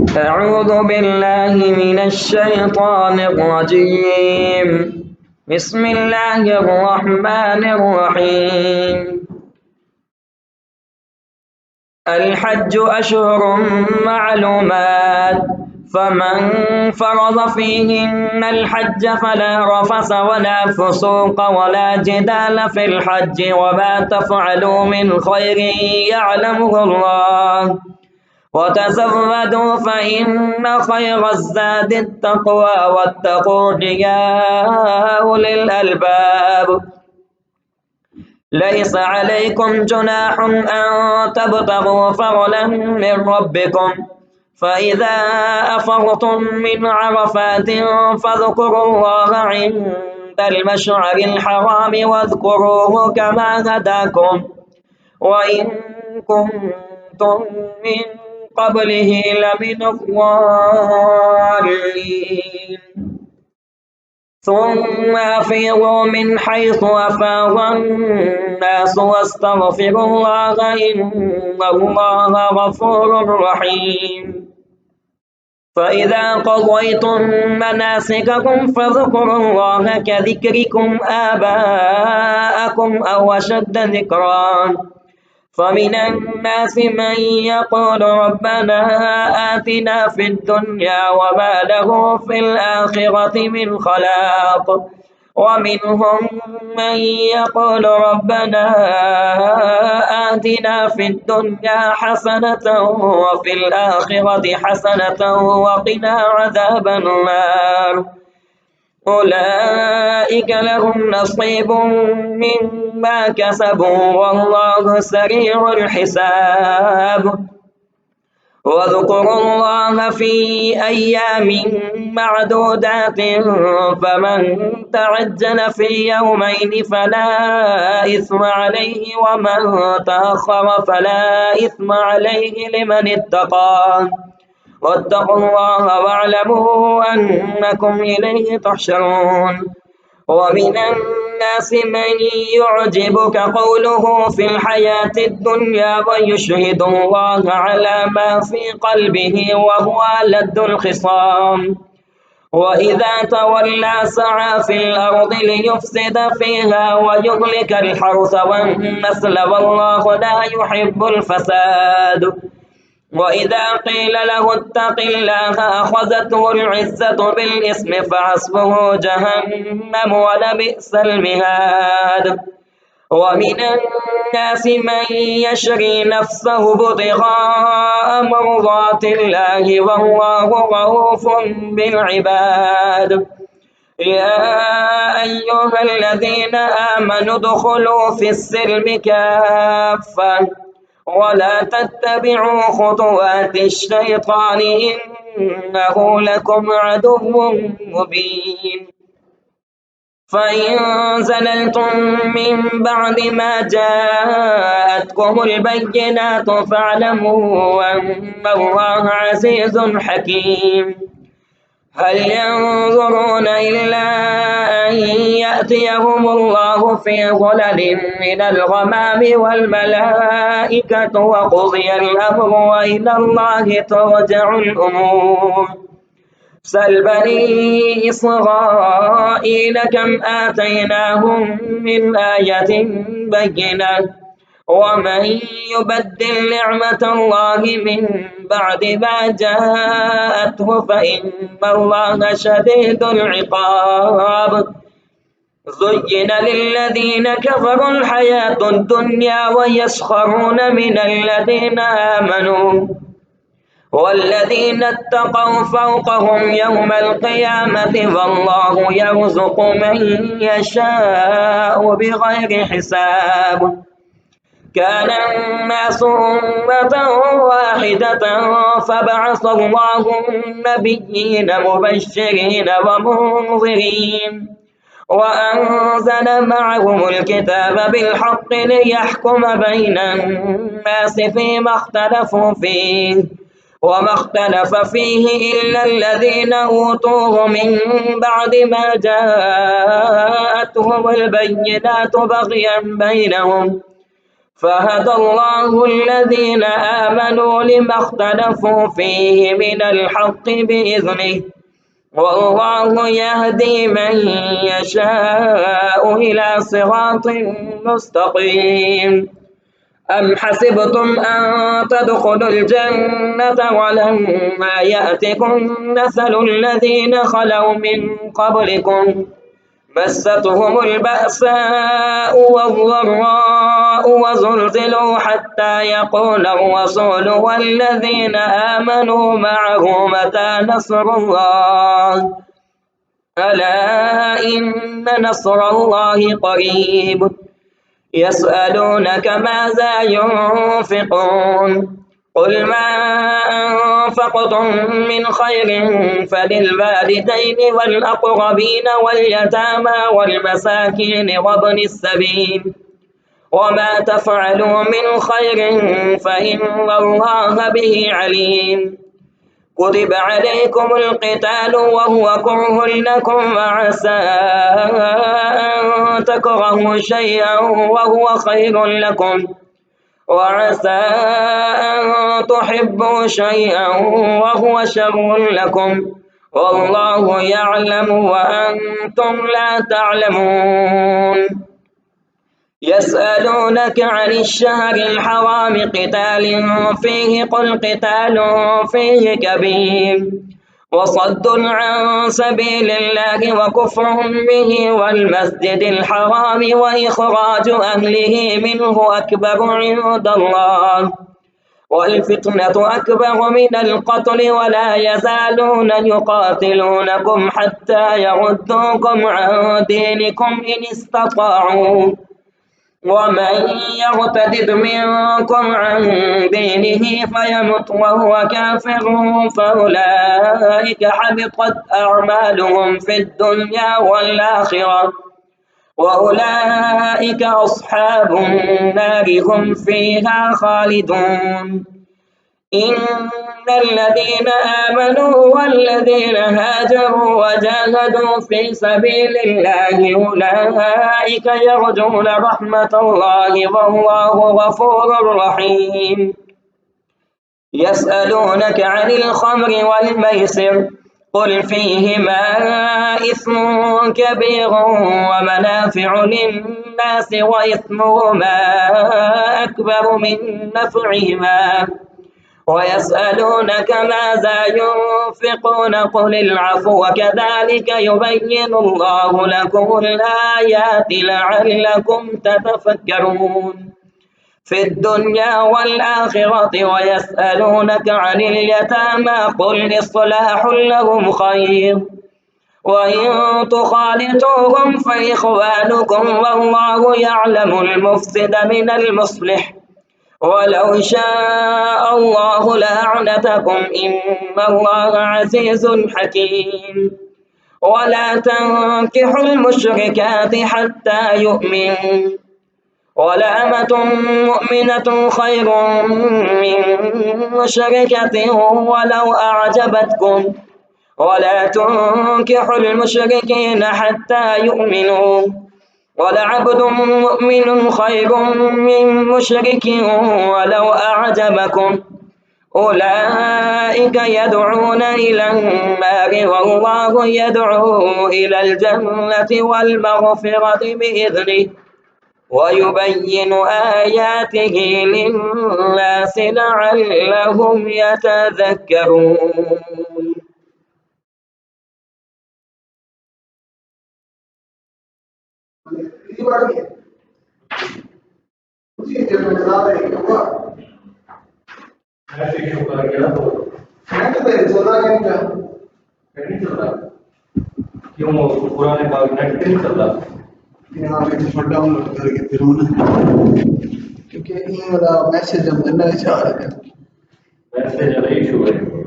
أعوذ بالله من الشيطان الرجيم. بسم الله الرحمن الرحيم. الحج أشهر معلومات، فمن فرض فيهن الحج فلا رفث ولا فسوق ولا جدال في الحج، وما تفعلوا من خير يعلمه الله، وتزودوا فإن خير الزاد التقوى، واتقون يا أولي الألباب. ليس عليكم جناح أن تبتغوا فضلا من ربكم، فإذا أفضتم من عرفات فاذكروا الله عند المشعر الحرام، واذكروه كما هداكم وإن كنتم من قبله لمن الضالين. ثم أفيضوا من حيث أفاض الناس واستغفروا الله إن الله غفور رحيم. فإذا قضيتم مناسككم فاذكروا الله كذكركم آباءكم أو أشد ذكرا. فمن الناس من يقول ربنا آتنا في الدنيا وما له في الآخرة من خلاق، ومنهم من يقول ربنا آتنا في الدنيا حسنة وفي الآخرة حسنة وقنا عذاب النار. أولئك لهم نصيب مما كسبوا والله سريع الحساب. واذكروا الله في أيام معدودات، فمن تعجل في يومين فلا إثم عليه، ومن تأخر فلا إثم عليه لمن اتقى. واتقوا الله واعلموا أنكم إليه تحشرون. ومن الناس من يعجبك قوله في الحياة الدنيا ويشهد الله على ما في قلبه وهو ألد الخصام، وإذا تولى سعى في الأرض ليفسد فيها ويهلك الحرث والنسل، والله لا يحب الفساد. وإذا قيل له اتق الله أخذته العزة بالإثم فحسبه جهنم ولبئس المهاد. ومن الناس من يشري نفسه ابتغاء مرضات الله والله رؤوف بالعباد. يا أيها الذين آمنوا ادخلوا في السلم كافة ولا تتبعوا خطوات الشيطان إنه لكم عدو مبين. فإن زللتم من بعد ما جاءتكم البينات فاعلموا أن الله عزيز حكيم. هل ينظرون إلا أن يأتيهم الله في ظلل من الغمام والملائكة وقضي الأمر وإلى الله ترجع الأمور. سل بني إسرائيل كم آتيناهم من آية بينة، ومن يبدل نعمة الله من بعد ما جاءته فإن الله شديد العقاب. زين للذين كفروا الحياة الدنيا ويسخرون من الذين آمنوا، والذين اتقوا فوقهم يوم القيامة والله يرزق من يشاء بغير حساب. كان الناس أمة واحدة فبعث الله النبيين مبشرين ومنذرين وأنزل معهم الكتاب بالحق ليحكم بين الناس فيما اختلفوا فيه، وما اختلف فيه إلا الذين أوتوه من بعد ما جاءتهم البينات بغيا بينهم. فهدى الله الذين آمنوا لما اختلفوا فيه من الحق بإذنه والله يهدي من يشاء إلى صراط مستقيم. أم حسبتم أن تدخلوا الجنة ولما يأتكم مثل الذين خلوا من قبلكم مستهم البأساء والضراء وزلزلوا حتى يقول الرسول والذين آمنوا معه متى نصر الله ألا إن نصر الله قريب. يسألونك ماذا ينفقون قل ما أنفقتم من خير فللوالدين والأقربين واليتامى والمساكين وابن السبيل وما تفعلوا من خير فإن الله به عليم. كتب عليكم القتال وهو كره لكم وعسى أن تكرهوا شيئا وهو خير لكم وعسى أن تحبوا شيئا وهو شر لكم والله يعلم وأنتم لا تعلمون. يسألونك عن الشهر الحرام قتال فيه قل قتال فيه كبير وصد عن سبيل الله وكفر به والمسجد الحرام وإخراج أهله منه أكبر عند الله والفتنة أكبر من القتل ولا يزالون يقاتلونكم حتى يردوكم عن دينكم إن استطاعوا ومن يرتد منكم عن دينه فيمت وهو كافر فأولئك حبطت أعمالهم في الدنيا والآخرة وأولئك أصحاب النار هم فيها خالدون. إن الذين آمنوا والذين هاجروا وجاهدوا في سبيل الله أولئك يرجون رحمة الله والله غفور رحيم. يسألونك عن الخمر والميسر قل فيهما إثم كبير ومنافع للناس وإثمهما أكبر من نفعهما ويسألونك ماذا ينفقون قل العفو كذلك يبين الله لكم الآيات لعلكم تتفكرون في الدنيا والآخرة. ويسألونك عن اليتامى قل إصلاح لهم خير وإن تخالطوهم فإخوانكم والله يعلم المفسد من المصلح ولو شاء الله لأعنتكم إن الله عزيز حكيم. ولا تنكحوا المشركات حتى يؤمنوا ولأمة مؤمنة خير من مشركة ولو أعجبتكم ولا تنكحوا المشركين حتى يؤمنوا ولعبد مؤمن خير من مشرك ولو أعجبكم أولئك يدعون إلى النار والله يدعو إلى الجنة والمغفرة بإذنه ويبين آياته للناس لعلهم يتذكرون. क्यों पुराने बाग नेट पे नहीं चल रहा? यहाँ पे तो डाउनलोड करके फिर होना क्योंकि ये वाला मैसेज हम करना चाह रहे हैं। वैसे ज़्यादा इशू है।